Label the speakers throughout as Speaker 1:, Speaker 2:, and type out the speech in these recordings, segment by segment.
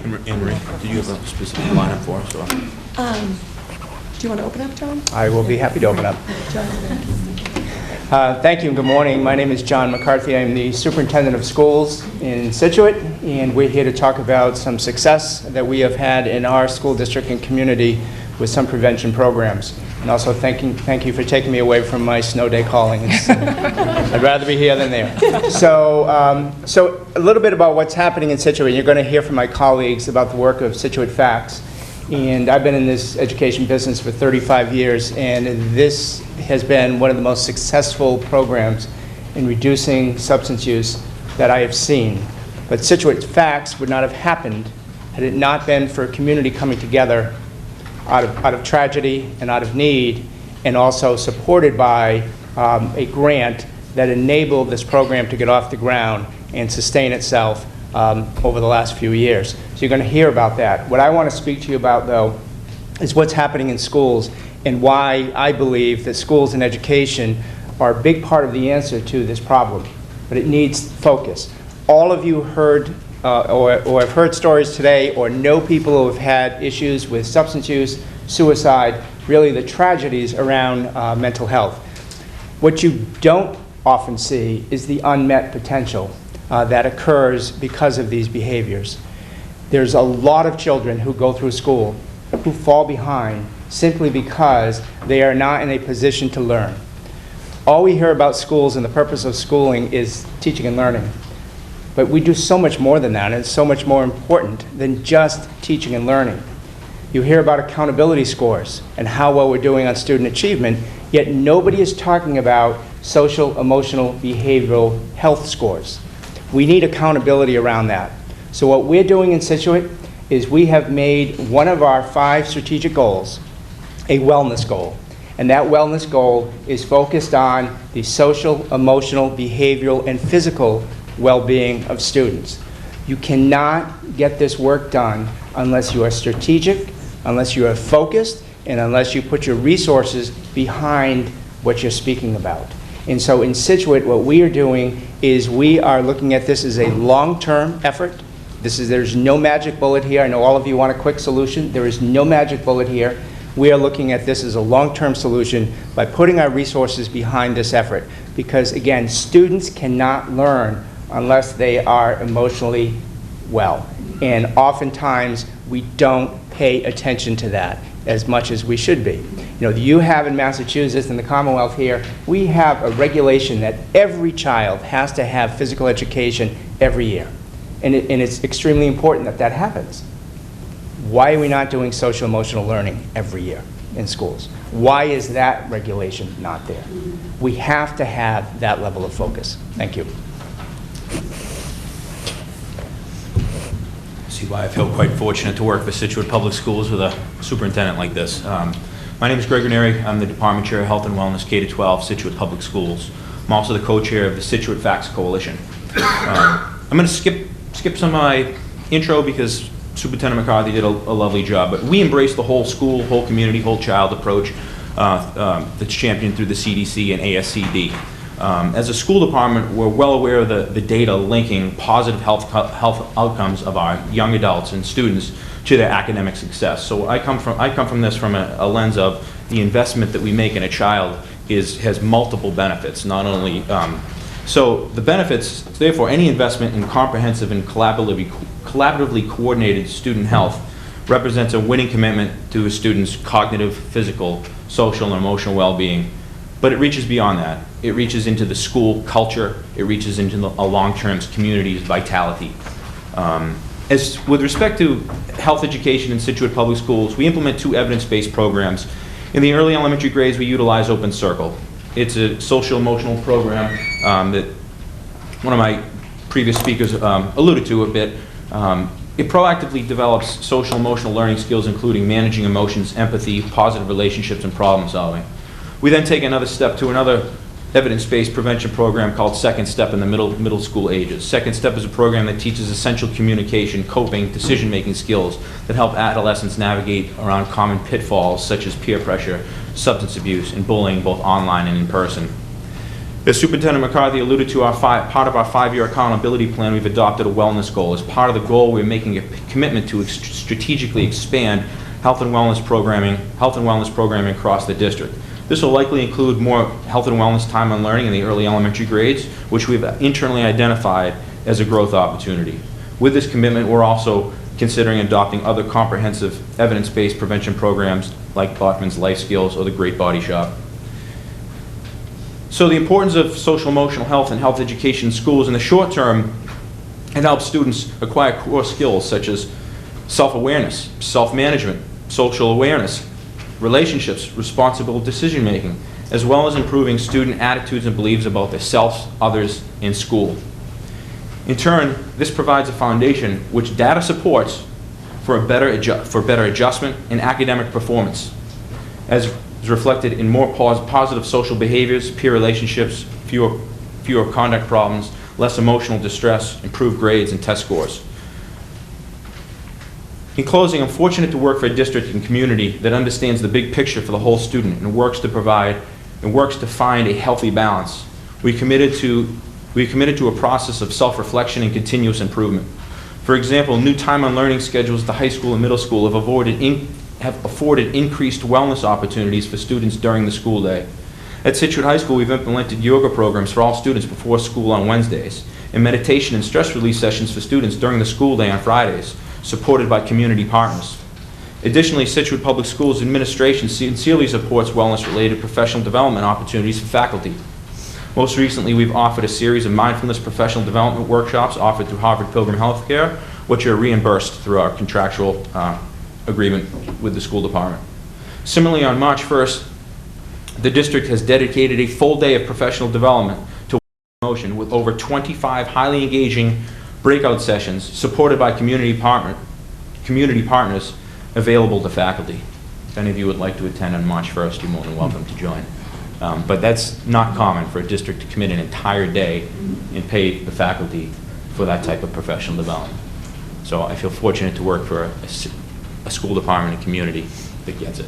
Speaker 1: Anne Marie, do you have a specific lineup for us? Or?
Speaker 2: Do you want to open up, John?
Speaker 3: I will be happy to open up.
Speaker 2: John.
Speaker 3: Thank you and good morning. My name is John McCarthy. I'm the Superintendent of Schools in Scituate, and we're here to talk about some success that we have had in our school district and community with some prevention programs. And also thank you for taking me away from my snow day calling. I'd rather be here than there. So, so a little bit about what's happening in Scituate. You're going to hear from my colleagues about the work of Scituate Facts. And I've been in this education business for 35 years, and this has been one of the most successful programs in reducing substance use that I have seen. But Scituate Facts would not have happened had it not been for a community coming together out of tragedy and out of need, and also supported by a grant that enabled this program to get off the ground and sustain itself over the last few years. So you're going to hear about that. What I want to speak to you about, though, is what's happening in schools and why I believe that schools and education are a big part of the answer to this problem. But it needs focus. All of you heard or have heard stories today or know people who have had issues with substance use, suicide, really the tragedies around mental health. What you don't often see is the unmet potential that occurs because of these behaviors. There's a lot of children who go through school who fall behind simply because they are not in a position to learn. All we hear about schools and the purpose of schooling is teaching and learning. But we do so much more than that, and it's so much more important than just teaching and learning. You hear about accountability scores and how well we're doing on student achievement, yet nobody is talking about social, emotional, behavioral health scores. We need accountability around that. So what we're doing in Scituate is we have made one of our 5 strategic goals a wellness goal. And that wellness goal is focused on the social, emotional, behavioral, and physical well-being of students. You cannot get this work done unless you are strategic, unless you are focused, and unless you put your resources behind what you're speaking about. And so in Scituate, what we are doing is we are looking at this as a long-term effort. There's no magic bullet here. I know all of you want a quick solution. There is no magic bullet here. We are looking at this as a long-term solution by putting our resources behind this effort. Because again, students cannot learn unless they are emotionally well. And oftentimes, we don't pay attention to that as much as we should be. You know, you have in Massachusetts and the Commonwealth here, we have a regulation that every child has to have physical education every year. And it's extremely important that that happens. Why are we not doing social emotional learning every year in schools? Why is that regulation not there? We have to have that level of focus. Thank you.
Speaker 1: See why I feel quite fortunate to work for Scituate Public Schools with a superintendent like this. My name is Greg Ranieri. I'm the Department Chair of Health and Wellness K-12, Scituate Public Schools. I'm also the co-chair of the Scituate Facts Coalition. I'm going to skip some of my intro because Superintendent McCarthy did a lovely job, but we embrace the whole school, whole community, whole child approach that's championed through the CDC and ASCD. As a school department, we're well aware of the data linking positive health outcomes of our young adults and students to their academic success. So I come from this from a lens of the investment that we make in a child has multiple benefits. Not only so the benefits, therefore, any investment in comprehensive and collaboratively coordinated student health represents a winning commitment to a student's cognitive, physical, social, and emotional well-being. But it reaches beyond that. It reaches into the school culture. It reaches into a long-term community's vitality. As with respect to health education in Scituate Public Schools, we implement 2 evidence-based programs. In the early elementary grades, we utilize Open Circle. It's a social-emotional program that one of my previous speakers alluded to a bit. It proactively develops social-emotional learning skills, including managing emotions, empathy, positive relationships, and problem solving. We then take another step to another evidence-based prevention program called Second Step in the middle school ages. Second Step is a program that teaches essential communication, coping, decision-making skills that help adolescents navigate around common pitfalls such as peer pressure, substance abuse, and bullying, both online and in person. As Superintendent McCarthy alluded to, part of our 5-year accountability plan, we've adopted a wellness goal. As part of the goal, we're making a commitment to strategically expand health and wellness programming across the district. This will likely include more health and wellness time on learning in the early elementary grades, which we've internally identified as a growth opportunity. With this commitment, we're also considering adopting other comprehensive evidence-based prevention programs like Bachman's Life Skills or the Great Body Shop. So the importance of social emotional health and health education in schools in the short term, it helps students acquire core skills such as self-awareness, self-management, social awareness, relationships, responsible decision-making, as well as improving student attitudes and beliefs about themselves, others, and school. In turn, this provides a foundation which data supports for better adjustment in academic performance, as is reflected in more positive social behaviors, peer relationships, fewer conduct problems, less emotional distress, improved grades, and test scores. In closing, I'm fortunate to work for a district and community that understands the big picture for the whole student and works to find a healthy balance. We committed to a process of self-reflection and continuous improvement. For example, new time on learning schedules at the high school and middle school have afforded increased wellness opportunities for students during the school day. At Scituate High School, we've implemented yoga programs for all students before school on Wednesdays, and meditation and stress relief sessions for students during the school day on Fridays, supported by community partners. Additionally, Scituate Public Schools administration sincerely supports wellness-related professional development opportunities for faculty. Most recently, we've offered a series of mindfulness professional development workshops offered through Harvard Pilgrim Healthcare, which are reimbursed through our contractual agreement with the school department. Similarly, on March 1st, the district has dedicated a full day of professional development to motion with over 25 highly engaging breakout sessions supported by community partners available to faculty. If any of you would like to attend on March 1st, you're more than welcome to join. But that's not common for a district to commit an entire day and pay the faculty for that type of professional development. So I feel fortunate to work for a school department and community that gets it.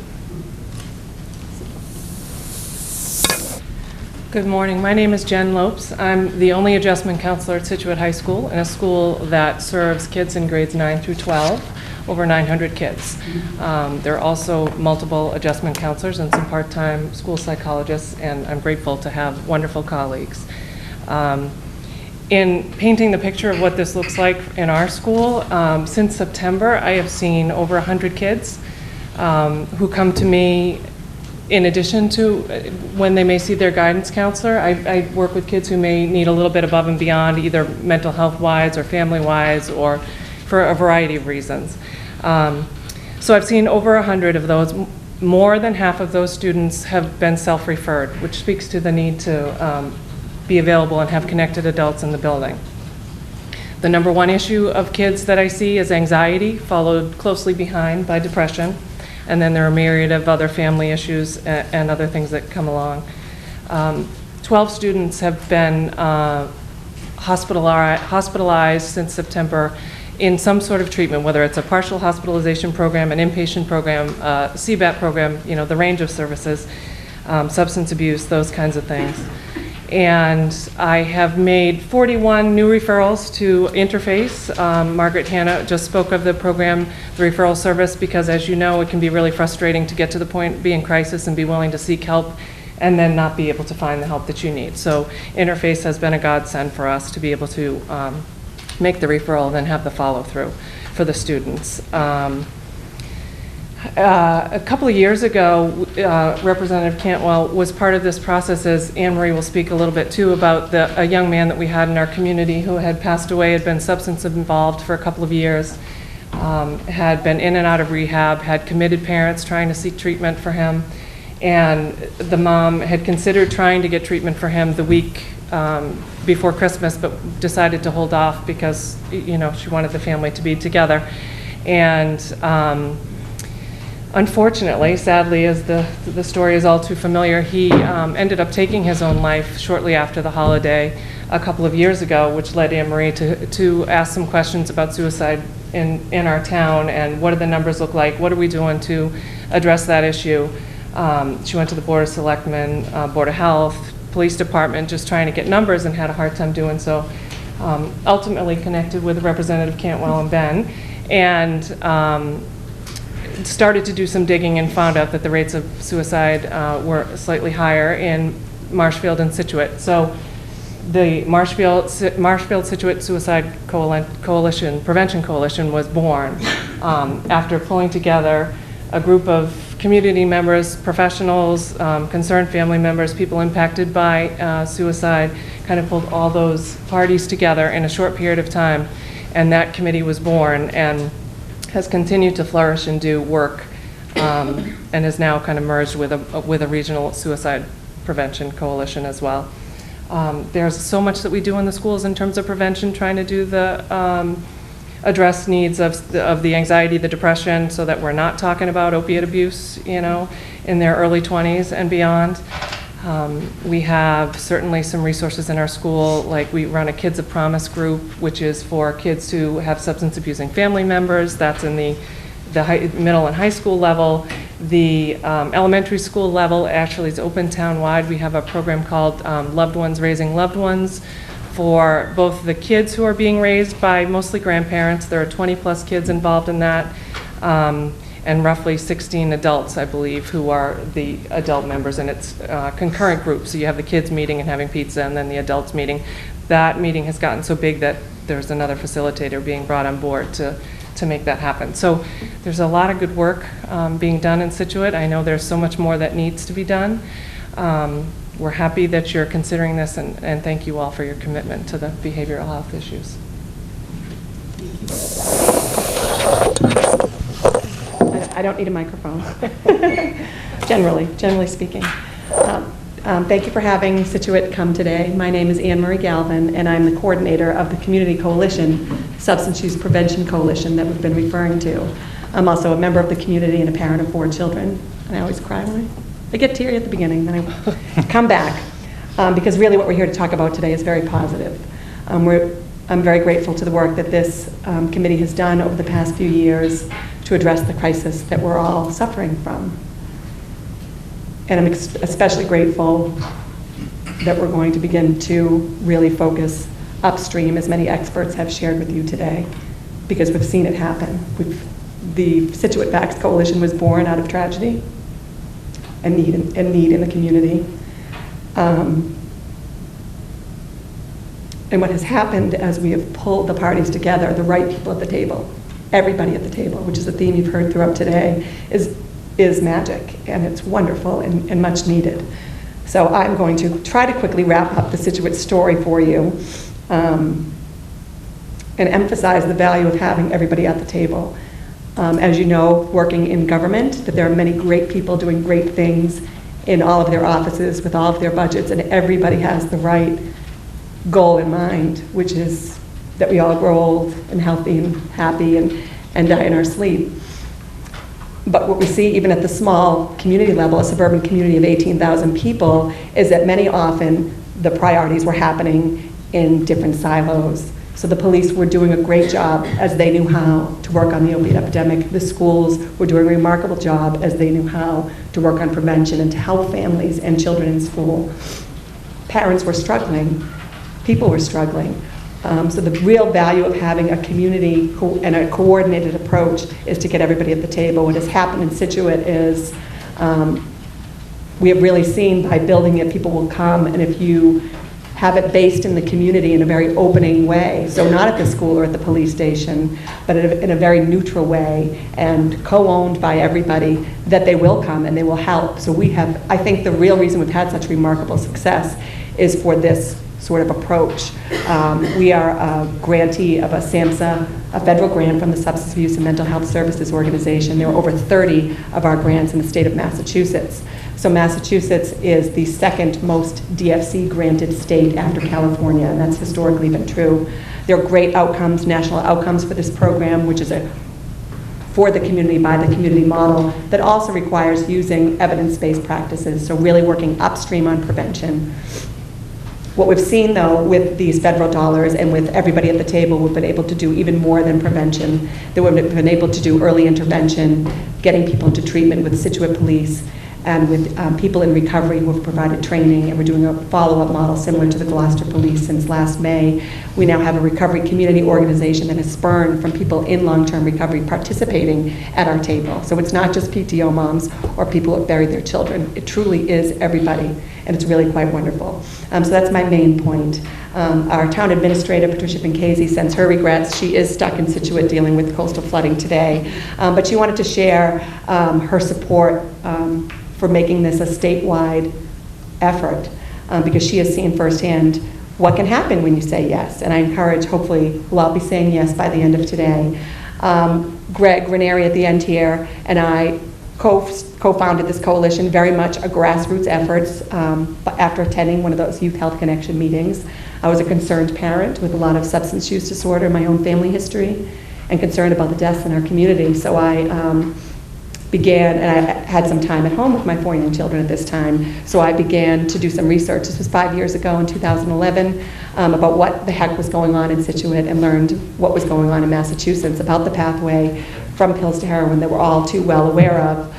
Speaker 4: Good morning. My name is Jen Lopes. I'm the only adjustment counselor at Scituate High School, in a school that serves kids in grades 9 through 12, over 900 kids. There are also multiple adjustment counselors and some part-time school psychologists, and I'm grateful to have wonderful colleagues. In painting the picture of what this looks like in our school, since September, I have seen over 100 kids who come to me in addition to when they may see their guidance counselor. I work with kids who may need a little bit above and beyond, either mental health-wise or family-wise, or for a variety of reasons. So I've seen over 100 of those. More than half of those students have been self-referred, which speaks to the need to be available and have connected adults in the building. The number one issue of kids that I see is anxiety, followed closely behind by depression. And then there are a myriad of other family issues and other things that come along. 12 students have been hospitalized since September in some sort of treatment, whether it's a partial hospitalization program, an inpatient program, CBAT program, you know, the range of services, substance abuse, those kinds of things. And I have made 41 new referrals to Interface. Margaret Hanna just spoke of the program, the referral service, because as you know, it can be really frustrating to get to the point, be in crisis, and be willing to seek help, and then not be able to find the help that you need. So Interface has been a godsend for us to be able to make the referral and then have the follow-through for the students. A couple of years ago, Representative Cantwell was part of this process, as Anne Marie will speak a little bit too, about a young man that we had in our community who had passed away, had been substance involved for a couple of years, had been in and out of rehab, had committed parents trying to seek treatment for him, and the mom had considered trying to get treatment for him the week before Christmas, but decided to hold off because, you know, she wanted the family to be together. And unfortunately, sadly, as the story is all too familiar, he ended up taking his own life shortly after the holiday a couple of years ago, which led Anne Marie to ask some questions about suicide in our town and what do the numbers look like, what are we doing to address that issue. She went to the Board of Selectmen, Board of Health, police department just trying to get numbers and had a hard time doing so. Ultimately connected with Representative Cantwell and Ben, and started to do some digging and found out that the rates of suicide were slightly higher in Marshfield and Scituate. So the Marshfield Scituate Suicide Coalition, Prevention Coalition was born after pulling together a group of community members, professionals, concerned family members, people impacted by suicide, kind of pulled all those parties together in a short period of time. And that committee was born and has continued to flourish and do work, and is now kind of merged with a regional suicide prevention coalition as well. There's so much that we do in the schools in terms of prevention, trying to do the address needs of the anxiety, the depression, so that we're not talking about opiate abuse, you know, in their early 20s and beyond. We have certainly some resources in our school, like we run a Kids of Promise group, which is for kids who have substance abusing family members. That's in the middle and high school level. The elementary school level actually is open town-wide. We have a program called Loved Ones Raising Loved Ones for both the kids who are being raised by mostly grandparents. There are 20-plus kids involved in that, and roughly 16 adults, I believe, who are the adult members, and it's concurrent groups. So you have the kids meeting and having pizza, and then the adults meeting. That meeting has gotten so big that there's another facilitator being brought on board to make that happen. So there's a lot of good work being done in Scituate. I know there's so much more that needs to be done. We're happy that you're considering this, and thank you all for your commitment to the behavioral health issues.
Speaker 2: I don't need a microphone, generally speaking. Thank you for having Scituate come today. My name is Anne Marie Galvin, and I'm the coordinator of the Community Coalition, Substance Use Prevention Coalition that we've been referring to. I'm also a member of the community and a parent of 4 children. And I always cry when I get teary at the beginning, then I come back. Because really what we're here to talk about today is very positive. I'm very grateful to the work that this committee has done over the past few years to address the crisis that we're all suffering from. And I'm especially grateful that we're going to begin to really focus upstream, as many experts have shared with you today, because we've seen it happen. The Scituate Facts Coalition was born out of tragedy and need in the community. And what has happened as we have pulled the parties together, the right people at the table, everybody at the table, which is a theme you've heard throughout today, is magic, and it's wonderful and much needed. So I'm going to try to quickly wrap up the Scituate story for you and emphasize the value of having everybody at the table. As you know, working in government, that there are many great people doing great things in all of their offices with all of their budgets, and everybody has the right goal in mind, which is that we all grow old and healthy and happy and die in our sleep. But what we see even at the small community level, a suburban community of 18,000 people, is that many often the priorities were happening in different silos. So the police were doing a great job as they knew how to work on the opiate epidemic. The schools were doing a remarkable job as they knew how to work on prevention and to help families and children in school. Parents were struggling. People were struggling. So the real value of having a community and a coordinated approach is to get everybody at the table. What has happened in Scituate is we have really seen by building it, people will come, and if you have it based in the community in a very opening way, so not at the school or at the police station, but in a very neutral way and co-owned by everybody, that they will come and they will help. So we have, I think the real reason we've had such remarkable success is for this sort of approach. We are a grantee of a SAMHSA, a federal grant from the Substance Abuse and Mental Health Services Organization. There are over 30 of our grants in the state of Massachusetts. So Massachusetts is the second most DFC granted state after California, and that's historically been true. There are great outcomes, national outcomes for this program, which is for the community by the community model that also requires using evidence-based practices, so really working upstream on prevention. What we've seen, though, with these federal dollars and with everybody at the table, we've been able to do even more than prevention. That we've been able to do early intervention, getting people into treatment with Scituate Police, and with people in recovery who have provided training, and we're doing a follow-up model similar to the Gloucester Police since last May. We now have a recovery community organization that has spurned from people in long-term recovery participating at our table. So it's not just PTO moms or people who have buried their children. It truly is everybody, and it's really quite wonderful. So that's my main point. Our town administrator, Patricia Bencasey, sends her regrets. She is stuck in Scituate dealing with coastal flooding today, but she wanted to share her support for making this a statewide effort, because she has seen firsthand what can happen when you say yes. And I encourage, hopefully, we'll all be saying yes by the end of today. Greg Ranieri at the end here and I co-founded this coalition, very much a grassroots efforts, but after attending one of those Youth Health Connection meetings. I was a concerned parent with a lot of substance use disorder in my own family history and concerned about the deaths in our community. So I began, and I had some time at home with my 4 young children at this time, so I began to do some research. This was 5 years ago in 2011, about what the heck was going on in Scituate, and learned what was going on in Massachusetts about the pathway from pills to heroin that we're all too well aware of.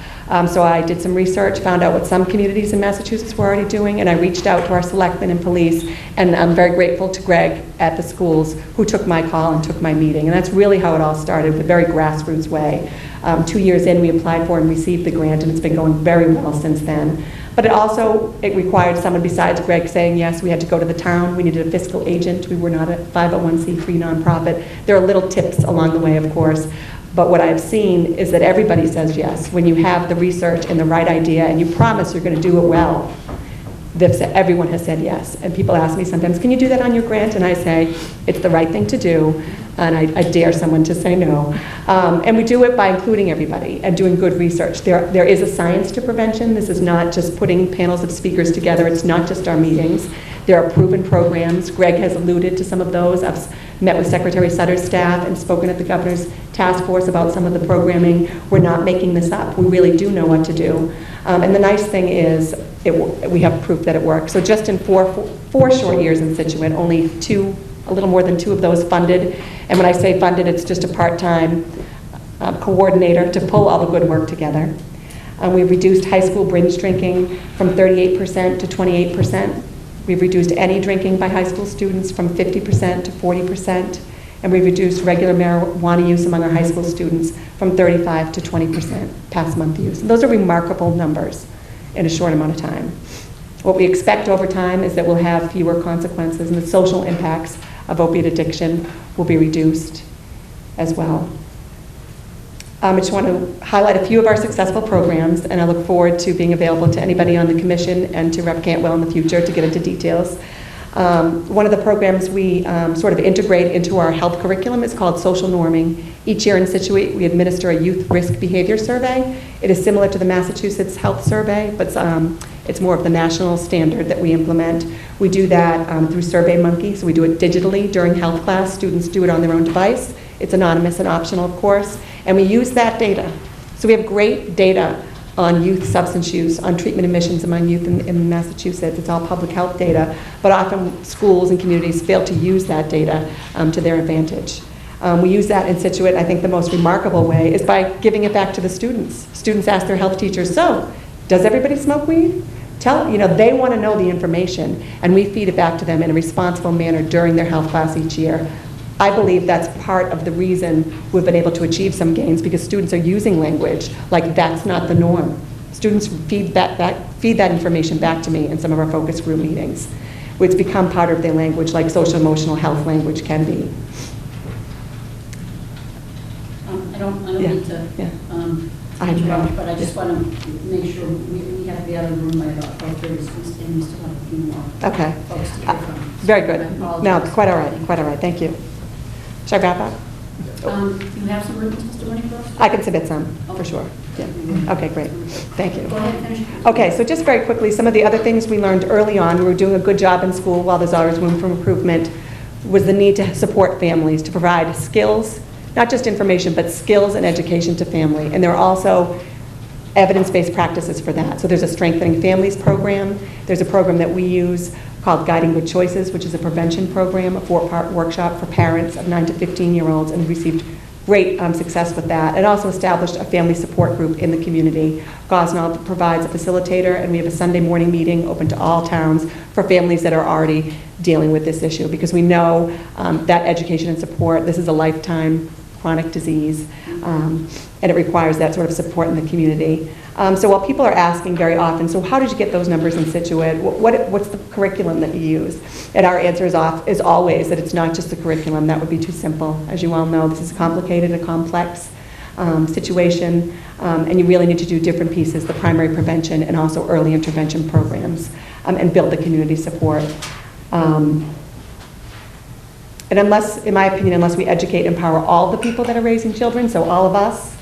Speaker 2: So I did some research, found out what some communities in Massachusetts were already doing, and I reached out to our selectmen and police, and I'm very grateful to Greg at the schools who took my call and took my meeting. And that's really how it all started, with a very grassroots way. 2 years in, we applied for and received the grant, and it's been going very well since then. But it required someone besides Greg saying yes. We had to go to the town. We needed a fiscal agent. We were not a 501c3 nonprofit. There are little tips along the way, of course. But what I've seen is that everybody says yes. When you have the research and the right idea and you promise you're going to do it well, everyone has said yes. And people ask me sometimes, can you do that on your grant? And I say, it's the right thing to do, and I dare someone to say no. And we do it by including everybody and doing good research. There is a science to prevention. This is not just putting panels of speakers together. It's not just our meetings. There are proven programs. Greg has alluded to some of those. I've met with Secretary Sutter's staff and spoken at the governor's task force about some of the programming. We're not making this up. We really do know what to do. And the nice thing is we have proof that it works. So just in four short years in Scituate, only a little more than 2 of those funded. And when I say funded, it's just a part-time coordinator to pull all the good work together. We've reduced high school binge drinking from 38% to 28%. We've reduced any drinking by high school students from 50% to 40%, and we've reduced regular marijuana use among our high school students from 35 to 20% past month use. And those are remarkable numbers in a short amount of time. What we expect over time is that we'll have fewer consequences, and the social impacts of opiate addiction will be reduced as well. I just want to highlight a few of our successful programs, and I look forward to being available to anybody on the commission and to Rep. Cantwell in the future to get into details. One of the programs we sort of integrate into our health curriculum is called social norming. Each year in Scituate, we administer a youth risk behavior survey. It is similar to the Massachusetts Health Survey, but it's more of the national standard that we implement. We do that through SurveyMonkey, so we do it digitally during health class. Students do it on their own device. It's anonymous and optional, of course, and we use that data. So we have great data on youth substance use, on treatment admissions among youth in Massachusetts. It's all public health data, but often schools and communities fail to use that data to their advantage. We use that in Scituate. I think the most remarkable way is by giving it back to the students. Students ask their health teachers, so, does everybody smoke weed? They want to know the information, and we feed it back to them in a responsible manner during their health class each year. I believe that's part of the reason we've been able to achieve some gains, because students are using language like that's not the norm. Students feed that information back to me in some of our focus group meetings. It's become part of their language, like social emotional health language can be.
Speaker 5: I don't need to interrupt, but I just want to make sure we have to be out of the room by about 12:30, and we still have a few more folks to hear from.
Speaker 2: Very good. No, quite all right, thank you. Should I wrap up?
Speaker 5: You have some written testimony for us?
Speaker 2: I can submit some, for sure. Yeah. Okay, great. Thank you.
Speaker 5: Go ahead, finish.
Speaker 2: Okay, so just very quickly, some of the other things we learned early on, we were doing a good job in school while there's always room for improvement, was the need to support families, to provide skills, not just information, but skills and education to family. And there are also evidence-based practices for that. So there's a Strengthening Families program. There's a program that we use called Guiding Good Choices, which is a prevention program, a 4-part workshop for parents of 9 to 15-year-olds, and received great success with that, and also established a family support group in the community. Gosnell provides a facilitator, and we have a Sunday morning meeting open to all towns for families that are already dealing with this issue, because we know that education and support, this is a lifetime chronic disease, and it requires that sort of support in the community. So while people are asking very often, so how did you get those numbers in Scituate? What's the curriculum that you use? And our answer is always that it's not just the curriculum. That would be too simple. As you all know, this is a complicated and complex situation, and you really need to do different pieces, the primary prevention and also early intervention programs, and build the community support. And unless, in my opinion, unless we educate and empower all the people that are raising children, so all of us,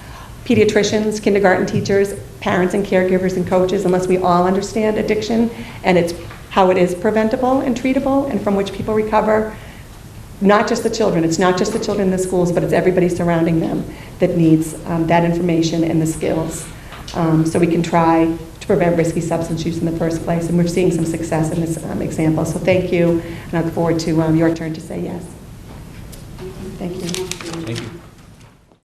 Speaker 2: pediatricians, kindergarten teachers, parents and caregivers and coaches, unless we all understand addiction and it's how it is preventable and treatable and from which people recover, not just the children, it's not just the children in the schools, but it's everybody surrounding them that needs that information and the skills, so we can try to prevent risky substance use in the first place. And we're seeing some success in this example. So thank you, and I look forward to your turn to say yes. Thank you.